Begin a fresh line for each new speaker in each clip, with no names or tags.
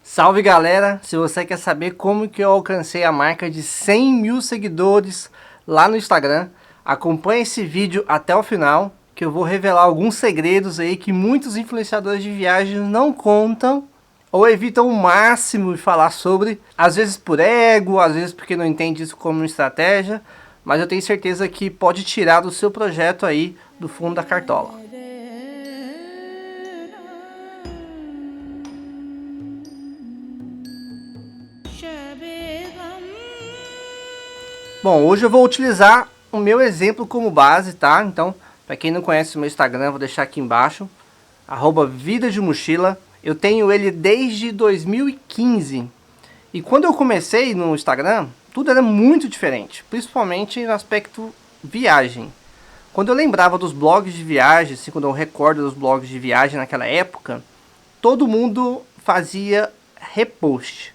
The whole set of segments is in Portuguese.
Salve galera, se você quer saber como que eu alcancei a marca de 100 mil seguidores lá no Instagram, acompanhe esse vídeo até o final, que eu vou revelar alguns segredos aí que muitos influenciadores de viagens não contam ou evitam o máximo de falar sobre, às vezes por ego, às vezes porque não entende isso como estratégia, mas eu tenho certeza que pode tirar do seu projeto aí do fundo da cartola. Bom, hoje eu vou utilizar o meu exemplo como base, tá? Então, para quem não conhece o meu Instagram, vou deixar aqui embaixo, @vida de mochila. Eu tenho ele desde 2015. E quando eu comecei no Instagram, tudo era muito diferente, principalmente no aspecto viagem. Quando eu lembrava dos blogs de viagem, assim, quando eu recordo dos blogs de viagem naquela época, todo mundo fazia repost.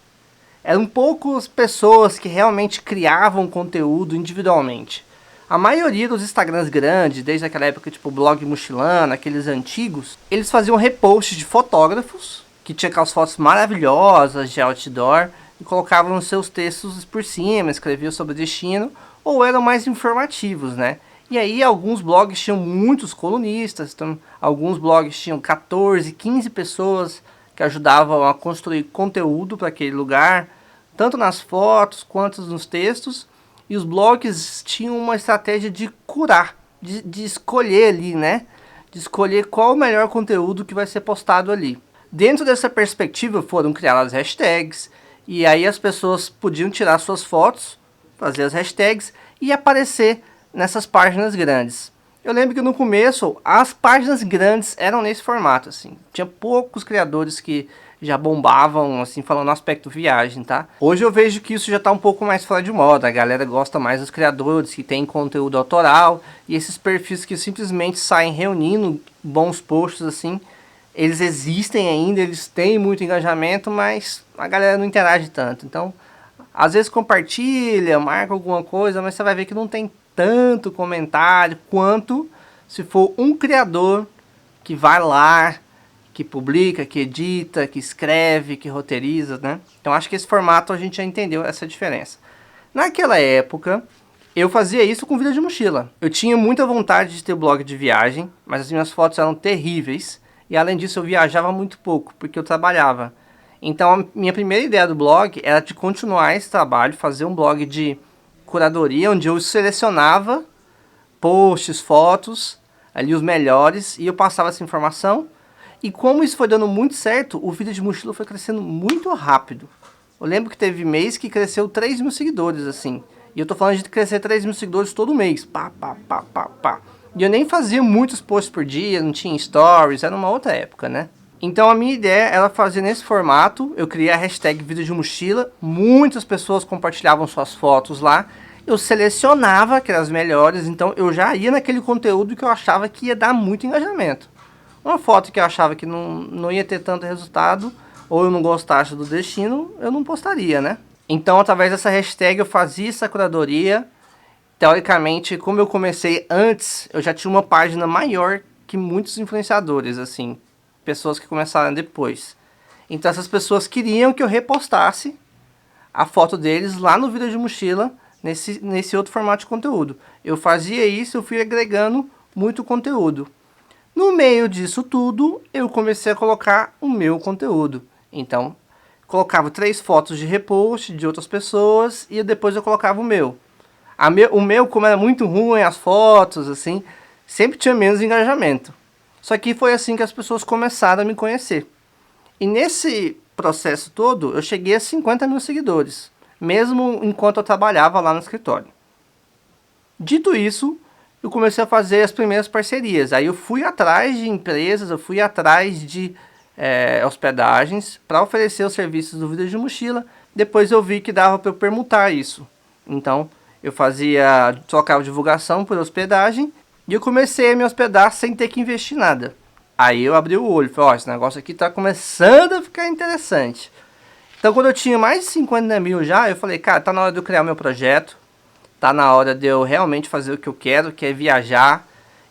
Eram poucas pessoas que realmente criavam conteúdo individualmente. A maioria dos Instagrams grandes, desde aquela época, tipo blog mochilano, aqueles antigos, eles faziam reposts de fotógrafos, que tinha aquelas fotos maravilhosas de outdoor, e colocavam os seus textos por cima, escreviam sobre o destino, ou eram mais informativos, né? E aí alguns blogs tinham muitos colunistas, então, alguns blogs tinham 14, 15 pessoas que ajudavam a construir conteúdo para aquele lugar, tanto nas fotos quanto nos textos. E os blogs tinham uma estratégia de curar, de escolher ali, né? De escolher qual o melhor conteúdo que vai ser postado ali. Dentro dessa perspectiva foram criadas as hashtags, e aí as pessoas podiam tirar suas fotos, fazer as hashtags e aparecer nessas páginas grandes. Eu lembro que no começo as páginas grandes eram nesse formato, assim. Tinha poucos criadores que já bombavam, assim, falando no aspecto viagem, tá? Hoje eu vejo que isso já tá um pouco mais fora de moda. A galera gosta mais dos criadores que tem conteúdo autoral e esses perfis que simplesmente saem reunindo bons posts, assim. Eles existem ainda, eles têm muito engajamento, mas a galera não interage tanto. Então, às vezes compartilha, marca alguma coisa, mas você vai ver que não tem tanto comentário quanto se for um criador que vai lá, que publica, que edita, que escreve, que roteiriza, né? Então acho que esse formato a gente já entendeu essa diferença. Naquela época, eu fazia isso com vida de mochila. Eu tinha muita vontade de ter blog de viagem, mas as minhas fotos eram terríveis. E além disso eu viajava muito pouco, porque eu trabalhava. Então a minha primeira ideia do blog era de continuar esse trabalho, fazer um blog de curadoria, onde eu selecionava posts, fotos, ali os melhores, e eu passava essa informação. E como isso foi dando muito certo, o vídeo de mochila foi crescendo muito rápido. Eu lembro que teve mês que cresceu 3 mil seguidores, assim. E eu tô falando de crescer 3 mil seguidores todo mês. Pá, pá, pá, pá, pá. E eu nem fazia muitos posts por dia, não tinha stories, era uma outra época, né? Então a minha ideia era fazer nesse formato. Eu criei a hashtag vídeo de mochila. Muitas pessoas compartilhavam suas fotos lá. Eu selecionava aquelas melhores, então eu já ia naquele conteúdo que eu achava que ia dar muito engajamento. Uma foto que eu achava que não ia ter tanto resultado, ou eu não gostasse do destino, eu não postaria, né? Então, através dessa hashtag, eu fazia essa curadoria. Teoricamente, como eu comecei antes, eu já tinha uma página maior que muitos influenciadores, assim, pessoas que começaram depois. Então, essas pessoas queriam que eu repostasse a foto deles lá no vídeo de mochila, nesse outro formato de conteúdo. Eu fazia isso, eu fui agregando muito conteúdo. No meio disso tudo, eu comecei a colocar o meu conteúdo. Então, colocava 3 fotos de repost de outras pessoas e depois eu colocava o meu. O meu, como era muito ruim as fotos, assim, sempre tinha menos engajamento. Só que foi assim que as pessoas começaram a me conhecer. E nesse processo todo, eu cheguei a 50 mil seguidores, mesmo enquanto eu trabalhava lá no escritório. Dito isso, eu comecei a fazer as primeiras parcerias. Aí eu fui atrás de empresas, eu fui atrás de hospedagens para oferecer os serviços do Vida de Mochila. Depois eu vi que dava para eu permutar isso. Então eu trocava divulgação por hospedagem e eu comecei a me hospedar sem ter que investir nada. Aí eu abri o olho e falei, ó, esse negócio aqui está começando a ficar interessante. Então quando eu tinha mais de 50 mil já, eu falei, cara, tá na hora de eu criar meu projeto. Tá na hora de eu realmente fazer o que eu quero, que é viajar.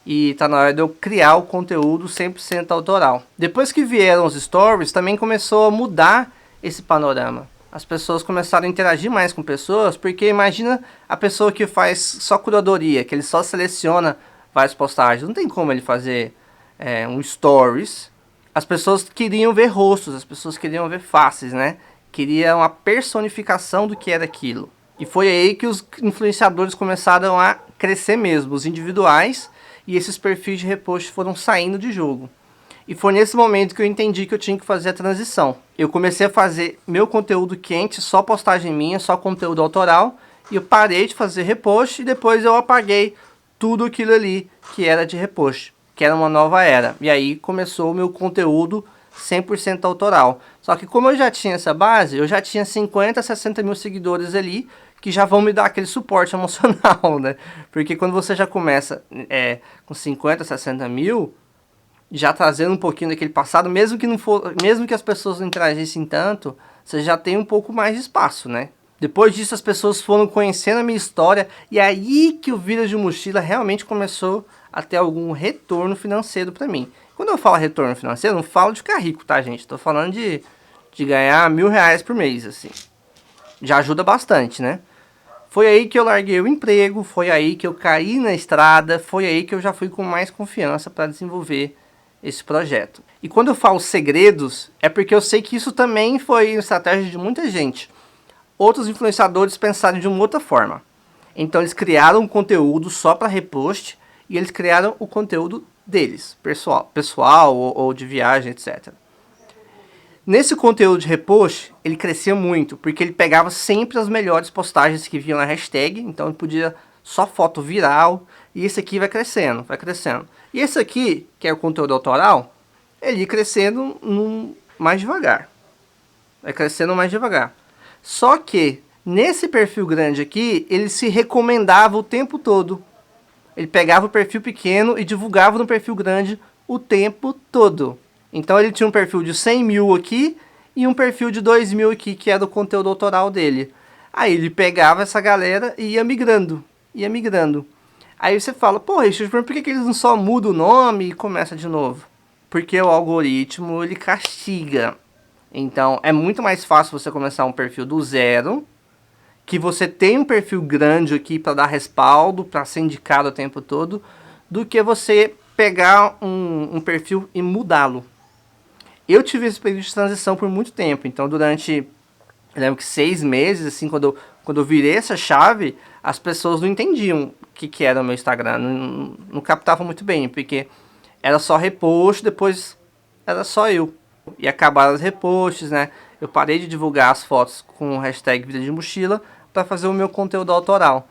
E tá na hora de eu criar o conteúdo 100% autoral. Depois que vieram os stories, também começou a mudar esse panorama. As pessoas começaram a interagir mais com pessoas, porque imagina a pessoa que faz só curadoria, que ele só seleciona várias postagens. Não tem como ele fazer um stories. As pessoas queriam ver rostos, as pessoas queriam ver faces, né? Queriam a personificação do que era aquilo. E foi aí que os influenciadores começaram a crescer mesmo, os individuais, e esses perfis de repost foram saindo de jogo. E foi nesse momento que eu entendi que eu tinha que fazer a transição. Eu comecei a fazer meu conteúdo quente, só postagem minha, só conteúdo autoral, e eu parei de fazer repost e depois eu apaguei tudo aquilo ali que era de repost, que era uma nova era. E aí começou o meu conteúdo 100% autoral. Só que como eu já tinha essa base, eu já tinha 50, 60 mil seguidores ali, que já vão me dar aquele suporte emocional, né? Porque quando você já começa com 50, 60 mil, já trazendo um pouquinho daquele passado, mesmo que as pessoas não interagissem tanto, você já tem um pouco mais de espaço, né? Depois disso as pessoas foram conhecendo a minha história, e é aí que o Vida de Mochila realmente começou a ter algum retorno financeiro para mim. Quando eu falo retorno financeiro, eu não falo de ficar rico, tá, gente? Tô falando de ganhar R$1.000 por mês, assim. Já ajuda bastante, né? Foi aí que eu larguei o emprego, foi aí que eu caí na estrada, foi aí que eu já fui com mais confiança para desenvolver esse projeto. E quando eu falo segredos, é porque eu sei que isso também foi estratégia de muita gente. Outros influenciadores pensaram de uma outra forma. Então eles criaram um conteúdo só para repost e eles criaram o conteúdo deles, pessoal ou de viagem, etc. Nesse conteúdo de repost, ele crescia muito, porque ele pegava sempre as melhores postagens que vinham na hashtag, então ele podia só foto viral, e esse aqui vai crescendo, vai crescendo. E esse aqui, que é o conteúdo autoral, ele ia crescendo mais devagar. Vai crescendo mais devagar. Só que, nesse perfil grande aqui, ele se recomendava o tempo todo. Ele pegava o perfil pequeno e divulgava no perfil grande o tempo todo. Então ele tinha um perfil de 100 mil aqui e um perfil de 2 mil aqui, que era o conteúdo autoral dele. Aí ele pegava essa galera e ia migrando, ia migrando. Aí você fala, pô, Richard, por que eles não só mudam o nome e começa de novo? Porque o algoritmo, ele castiga. Então é muito mais fácil você começar um perfil do zero, que você tem um perfil grande aqui para dar respaldo, para ser indicado o tempo todo, do que você pegar um perfil e mudá-lo. Eu tive esse período de transição por muito tempo, então eu lembro que 6 meses, assim, quando eu virei essa chave, as pessoas não entendiam o que era o meu Instagram, não captavam muito bem, porque era só repost, depois era só eu. E acabaram os reposts, né? Eu parei de divulgar as fotos com o hashtag Vida de Mochila para fazer o meu conteúdo autoral.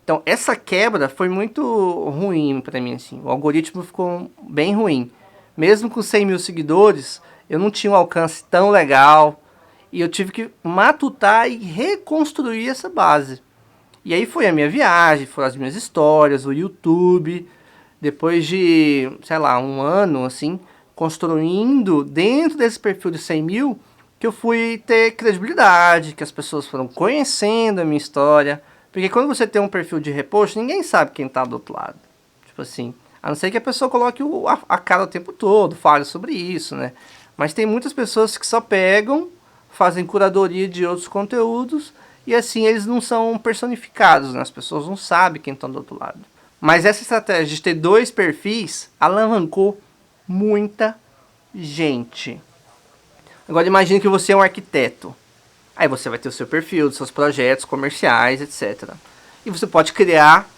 Então essa quebra foi muito ruim para mim, assim. O algoritmo ficou bem ruim. Mesmo com 100 mil seguidores, eu não tinha um alcance tão legal. E eu tive que matutar e reconstruir essa base. E aí foi a minha viagem, foram as minhas histórias, o YouTube. Depois de, sei lá, um ano, assim, construindo dentro desse perfil de 100 mil, que eu fui ter credibilidade, que as pessoas foram conhecendo a minha história. Porque quando você tem um perfil de repost, ninguém sabe quem tá do outro lado. Tipo assim, a não ser que a pessoa coloque a cara o tempo todo, fale sobre isso, né? Mas tem muitas pessoas que só pegam, fazem curadoria de outros conteúdos, e assim eles não são personificados, né? As pessoas não sabem quem está do outro lado. Mas essa estratégia de ter 2 perfis alavancou muita gente. Agora imagine que você é um arquiteto. Aí você vai ter o seu perfil, os seus projetos comerciais, etc. E você pode criar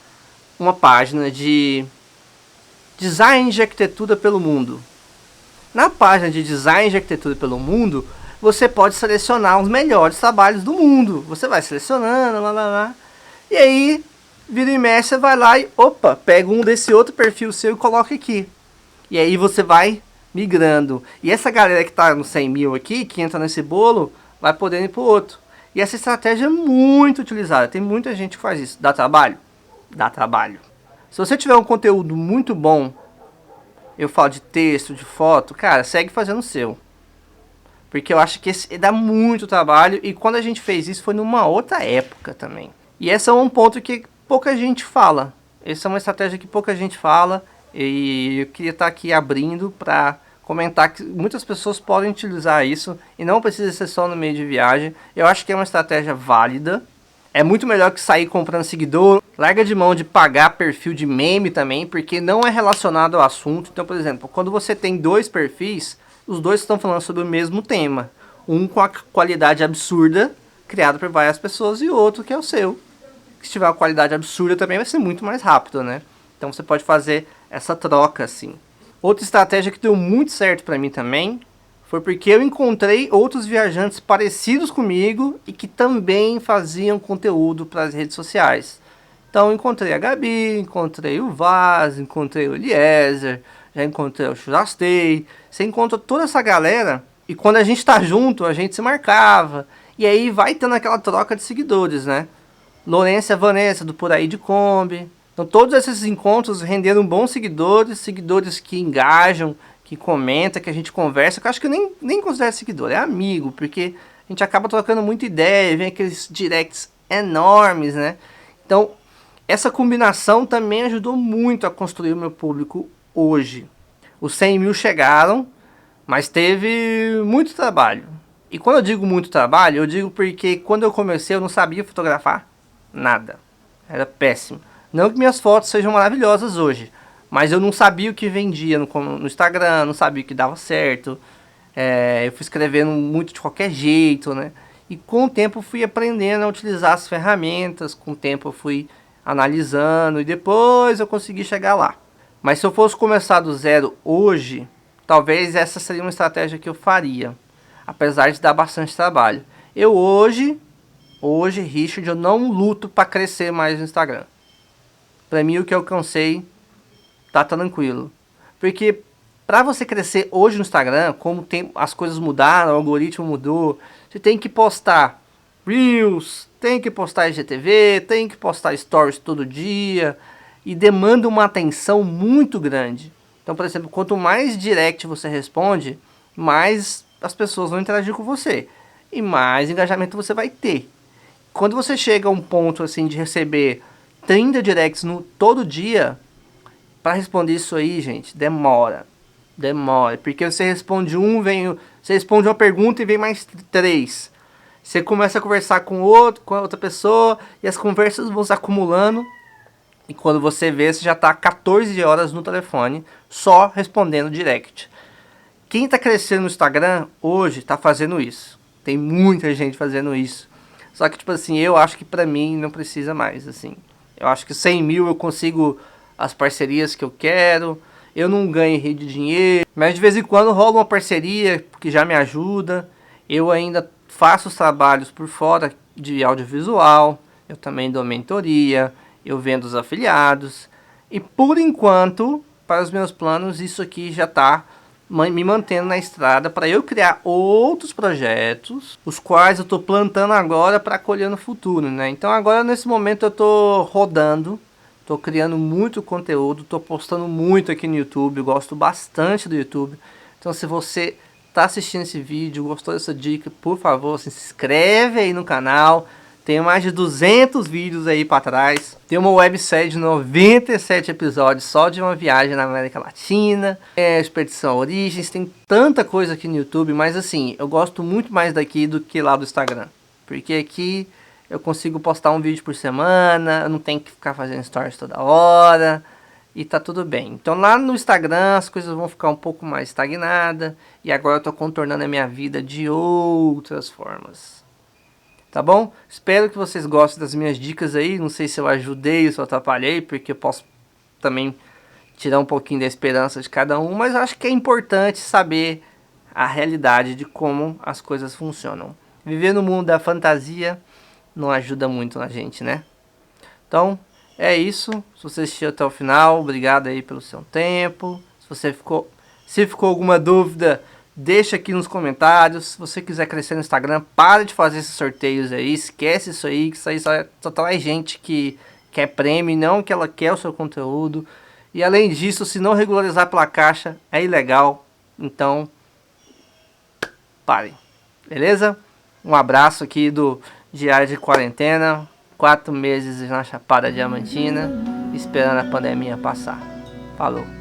uma página de design de arquitetura pelo mundo. Na página de design de arquitetura pelo mundo, você pode selecionar os melhores trabalhos do mundo. Você vai selecionando, lá. E aí, vira e mexe, você vai lá e, opa, pega um desse outro perfil seu e coloca aqui. E aí você vai migrando. E essa galera que está no 100 mil aqui, que entra nesse bolo, vai poder ir para o outro. E essa estratégia é muito utilizada. Tem muita gente que faz isso. Dá trabalho? Dá trabalho. Se você tiver um conteúdo muito bom, eu falo de texto, de foto, cara, segue fazendo o seu. Porque eu acho que esse dá muito trabalho. E quando a gente fez isso foi numa outra época também. E esse é um ponto que pouca gente fala. Essa é uma estratégia que pouca gente fala. E eu queria estar aqui abrindo para comentar que muitas pessoas podem utilizar isso e não precisa ser só no meio de viagem. Eu acho que é uma estratégia válida. É muito melhor que sair comprando seguidor. Larga de mão de pagar perfil de meme também, porque não é relacionado ao assunto. Então, por exemplo, quando você tem 2 perfis, os 2 estão falando sobre o mesmo tema. Um com a qualidade absurda, criado por várias pessoas, e outro que é o seu. Que se tiver uma qualidade absurda também vai ser muito mais rápido, né? Então você pode fazer essa troca assim. Outra estratégia que deu muito certo para mim também foi porque eu encontrei outros viajantes parecidos comigo e que também faziam conteúdo para as redes sociais. Então eu encontrei a Gabi, encontrei o Vaz, encontrei o Eliezer, já encontrei o Churastei. Você encontra toda essa galera e quando a gente tá junto, a gente se marcava. E aí vai tendo aquela troca de seguidores, né? Lourença e Vanessa do Por Aí de Kombi. Então todos esses encontros renderam bons seguidores, seguidores que engajam, que comentam, que a gente conversa, que eu acho que eu nem considero seguidor, é amigo, porque a gente acaba trocando muita ideia, vem aqueles directs enormes, né? Então essa combinação também ajudou muito a construir o meu público hoje. Os 100 mil chegaram, mas teve muito trabalho. E quando eu digo muito trabalho, eu digo porque quando eu comecei eu não sabia fotografar nada. Era péssimo. Não que minhas fotos sejam maravilhosas hoje, mas eu não sabia o que vendia no Instagram, não sabia o que dava certo. Eu fui escrevendo muito de qualquer jeito, né? E com o tempo eu fui aprendendo a utilizar as ferramentas, com o tempo eu fui analisando e depois eu consegui chegar lá. Mas se eu fosse começar do zero hoje, talvez essa seria uma estratégia que eu faria, apesar de dar bastante trabalho. Eu hoje, Richard, eu não luto para crescer mais no Instagram. Para mim o que eu alcancei tá tranquilo. Porque para você crescer hoje no Instagram, como as coisas mudaram, o algoritmo mudou, você tem que postar Reels, tem que postar IGTV, tem que postar Stories todo dia e demanda uma atenção muito grande. Então, por exemplo, quanto mais direct você responde, mais as pessoas vão interagir com você e mais engajamento você vai ter. Quando você chega a um ponto assim de receber 30 directs todo dia, para responder isso aí, gente, demora, porque você responde você responde uma pergunta e vem mais 3. Você começa a conversar com a outra pessoa e as conversas vão se acumulando. E quando você vê, você já está 14 horas no telefone só respondendo direct. Quem está crescendo no Instagram hoje está fazendo isso. Tem muita gente fazendo isso. Só que, tipo assim, eu acho que pra mim não precisa mais, assim. Eu acho que 100 mil eu consigo as parcerias que eu quero. Eu não ganho rio de dinheiro. Mas de vez em quando rola uma parceria que já me ajuda. Eu ainda faço os trabalhos por fora de audiovisual. Eu também dou mentoria. Eu vendo os afiliados. E por enquanto, para os meus planos, isso aqui já está me mantendo na estrada para eu criar outros projetos, os quais eu estou plantando agora para colher no futuro, né? Então agora nesse momento eu estou rodando, estou criando muito conteúdo, estou postando muito aqui no YouTube, eu gosto bastante do YouTube. Então se você está assistindo esse vídeo, gostou dessa dica, por favor, se inscreve aí no canal. Tem mais de 200 vídeos aí para trás. Tem uma websérie de 97 episódios só de uma viagem na América Latina. Expedição Origens. Tem tanta coisa aqui no YouTube. Mas assim, eu gosto muito mais daqui do que lá do Instagram. Porque aqui eu consigo postar um vídeo por semana. Eu não tenho que ficar fazendo stories toda hora. E tá tudo bem. Então lá no Instagram as coisas vão ficar um pouco mais estagnadas. E agora eu tô contornando a minha vida de outras formas. Tá bom? Espero que vocês gostem das minhas dicas aí. Não sei se eu ajudei ou se eu atrapalhei, porque eu posso também tirar um pouquinho da esperança de cada um. Mas acho que é importante saber a realidade de como as coisas funcionam. Viver no mundo da fantasia não ajuda muito na gente, né? Então, é isso. Se você assistiu até o final, obrigado aí pelo seu tempo. Se ficou alguma dúvida, deixa aqui nos comentários. Se você quiser crescer no Instagram, para de fazer esses sorteios aí. Esquece isso aí, que isso aí só traz gente que quer prêmio, não que ela quer o seu conteúdo. E além disso, se não regularizar pela Caixa, é ilegal. Então, parem. Beleza? Um abraço aqui do Diário de Quarentena. 4 meses na Chapada Diamantina, esperando a pandemia passar. Falou!